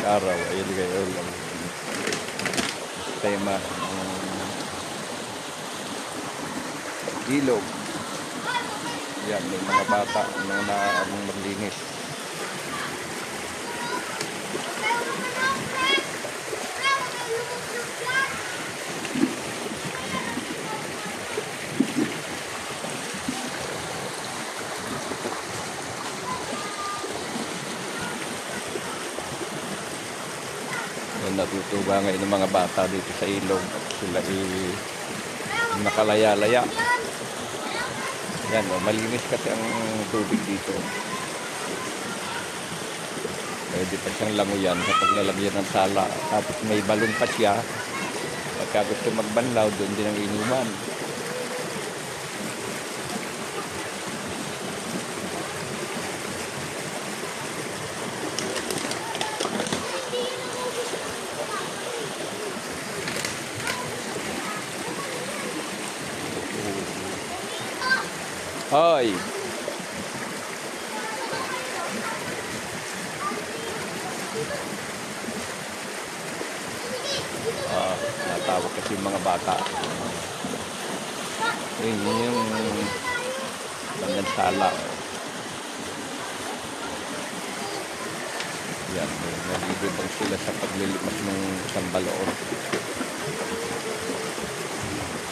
araw ay kayo lang tema ng ilog. Yan, may mga bata na naamong maglinis. Yan, natutuwa ngayon ng mga bata dito sa ilog. Sila nakalaya-laya. Yan, malinis kasi ang tubig dito. Pwede pa siyang languyan kapag nalagyan ng sala. Tapos may balon pa siya. Pagka gusto magbanlaw, doon din ang inuman. Hoy! Natawag kasi yung mga bata. Yun yung bandang sala. Yan, nalilibang sila sa paglilimas ng isang baloon.